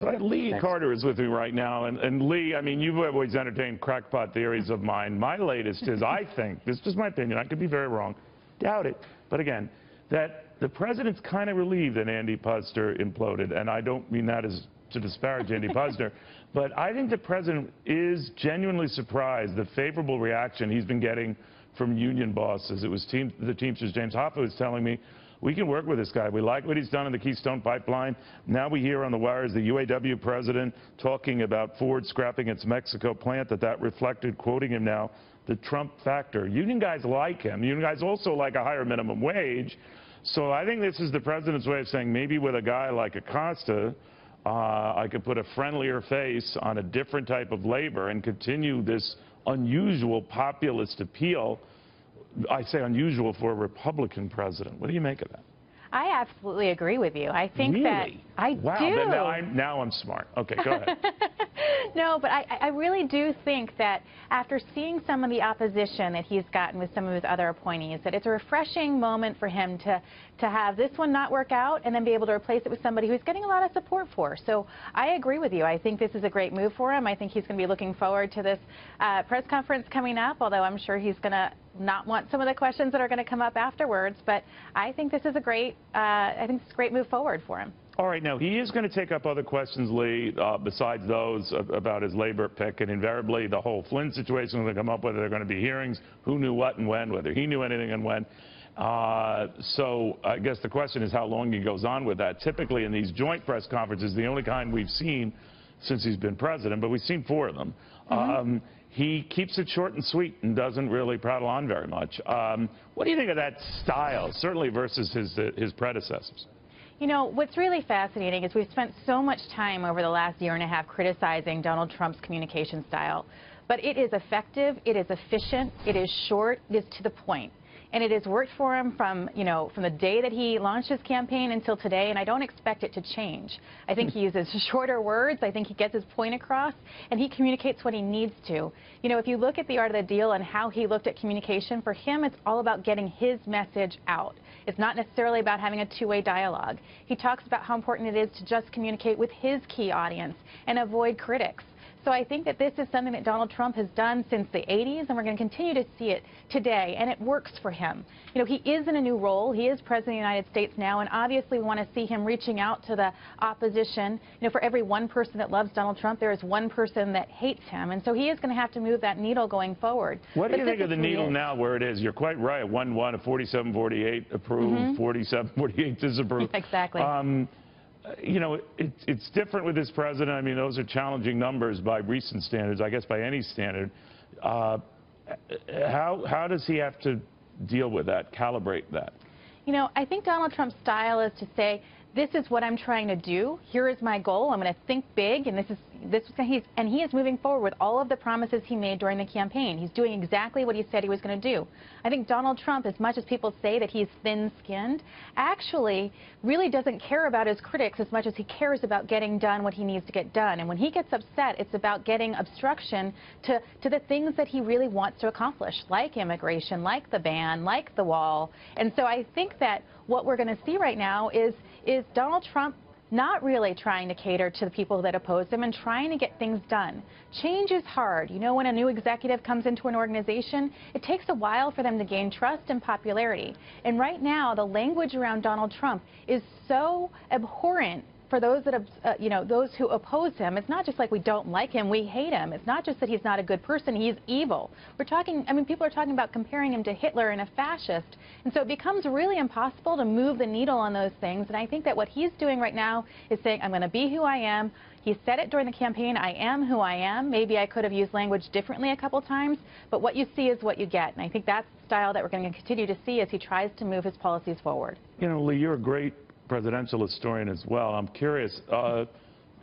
Lee Thanks. Carter is with me right now. And Lee, I mean, you've always entertained crackpot theories of mine. My latest is, I think, this is just my opinion, I could be very wrong, doubt it, but again, that the president's kind of relieved that Andy Puzder imploded, and I don't mean that as to disparage Andy Puzder, but I think the president is genuinely surprised the favorable reaction he's been getting from union bosses. It was the Teamsters. James Hoffa was telling me, we can work with this guy. We like what he's done in the Keystone Pipeline. Now we hear on the wires the UAW president talking about Ford scrapping its Mexico plant, that reflected, quoting him now, the Trump factor. Union guys like him. Union guys also like a higher minimum wage. So I think this is the president's way of saying maybe with a guy like Acosta, I could put a friendlier face on a different type of labor and continue this unusual populist appeal. I say unusual for a Republican president. What do you make of that? I absolutely agree with you. I think really? that I wow, do. Then now I'm smart. Okay, go ahead. No, but I really do think that after seeing some of the opposition that he's gotten with some of his other appointees, that it's a refreshing moment for him to have this one not work out and then be able to replace it with somebody who's getting a lot of support for. So I agree with you. I think this is a great move for him. I think he's going to be looking forward to this press conference coming up, although I'm sure he's going to not want some of the questions that are going to come up afterwards. But I think this is a great, move forward for him. All right, now he is going to take up other questions, Lee, besides those about his labor pick, and invariably the whole Flynn situation is going to come up, whether there are going to be hearings, who knew what and when, whether he knew anything and when. So I guess the question is how long he goes on with that. Typically in these joint press conferences, the only kind we've seen since he's been president, but we've seen 4 of them, he keeps it short and sweet and doesn't really prattle on very much. What do you think of that style, certainly versus his predecessors? You know, what's really fascinating is we've spent so much time over the last year and a half criticizing Donald Trump's communication style. But it is effective, it is efficient, it is short, it is to the point. And it has worked for him from the day that he launched his campaign until today, and I don't expect it to change. I think he uses shorter words, I think he gets his point across, and he communicates what he needs to. You know, if you look at The Art of the Deal and how he looked at communication, for him it's all about getting his message out. It's not necessarily about having a two-way dialogue. He talks about how important it is to just communicate with his key audience and avoid critics. So I think that this is something that Donald Trump has done since the 80s, and we're going to continue to see it today, and it works for him. You know, he is in a new role. He is president of the United States now, and obviously we want to see him reaching out to the opposition. You know, for every one person that loves Donald Trump, there is one person that hates him, and so he is going to have to move that needle going forward. What do you think of the needle now where it is? You're quite right. 1-1, a 47-48 approved, 47-48 disapproved. Exactly. You know, it's different with this president. I mean, those are challenging numbers by recent standards, I guess by any standard. How does he have to deal with that, calibrate that? You know, I think Donald Trump's style is to say, this is what I'm trying to do. Here is my goal. I'm going to think big, and he is moving forward with all of the promises he made during the campaign. He's doing exactly what he said he was going to do. I think Donald Trump, as much as people say that he's thin-skinned, actually really doesn't care about his critics as much as he cares about getting done what he needs to get done. And when he gets upset, it's about getting obstruction to the things that he really wants to accomplish, like immigration, like the ban, like the wall. And so I think that what we're going to see right now is Donald Trump not really trying to cater to the people that oppose him and trying to get things done. Change is hard. You know, when a new executive comes into an organization, it takes a while for them to gain trust and popularity. And right now, the language around Donald Trump is so abhorrent for those that, those who oppose him. It's not just like we don't like him, we hate him. It's not just that he's not a good person, he's evil. We're talking, I mean, people are talking about comparing him to Hitler and a fascist. And so it becomes really impossible to move the needle on those things. And I think that what he's doing right now is saying, I'm going to be who I am. He said it during the campaign, I am who I am. Maybe I could have used language differently a couple times, but what you see is what you get. And I think that's the style that we're going to continue to see as he tries to move his policies forward. You know, Lee, you're a great presidential historian as well. I'm curious,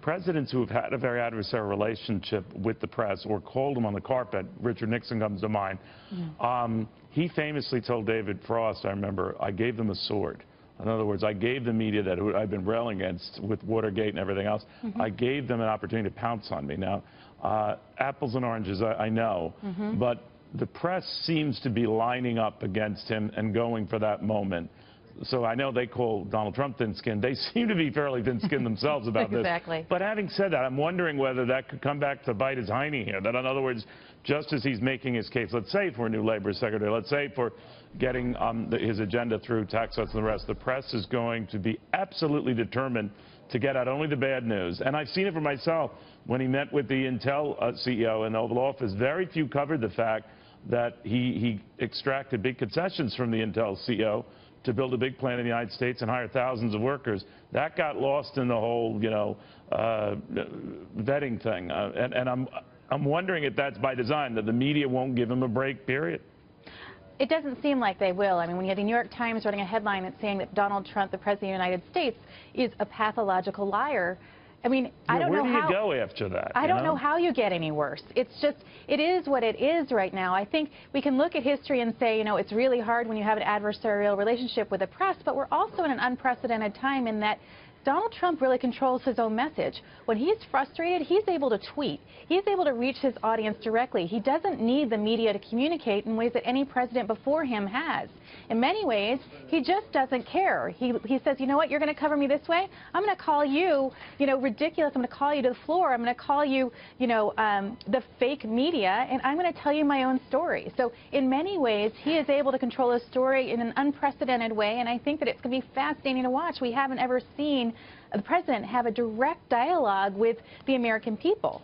presidents who have had a very adversarial relationship with the press or called them on the carpet, Richard Nixon comes to mind, he famously told David Frost, I remember, I gave them a sword. In other words, I gave the media that I've been railing against with Watergate and everything else, I gave them an opportunity to pounce on me. Now, apples and oranges, I know, but the press seems to be lining up against him and going for that moment. So I know they call Donald Trump thin-skinned. They seem to be fairly thin-skinned themselves about this. Exactly. But having said that, I'm wondering whether that could come back to bite his hiney here. That, in other words, just as he's making his case, let's say for a new labor secretary, let's say for getting his agenda through tax cuts and the rest, the press is going to be absolutely determined to get out only the bad news. And I've seen it for myself. When he met with the Intel CEO in the Oval Office, very few covered the fact that he extracted big concessions from the Intel CEO to build a big plant in the United States and hire thousands of workers. That got lost in the whole, vetting thing. And I'm wondering if that's by design, that the media won't give him a break, period. It doesn't seem like they will. I mean, when you have the New York Times writing a headline that's saying that Donald Trump, the President of the United States, is a pathological liar, I mean, I don't know how. Where do you go after that? I don't know how you get any worse. It's just, it is what it is right now. I think we can look at history and say, it's really hard when you have an adversarial relationship with the press, but we're also in an unprecedented time in that Donald Trump really controls his own message. When he's frustrated, he's able to tweet. He's able to reach his audience directly. He doesn't need the media to communicate in ways that any president before him has. In many ways, he just doesn't care. He says, you know what, you're going to cover me this way? I'm going to call you, ridiculous. I'm going to call you to the floor. I'm going to call you, the fake media, and I'm going to tell you my own story. So in many ways, he is able to control his story in an unprecedented way, and I think that it's going to be fascinating to watch. We haven't ever seen the president have a direct dialogue with the American people.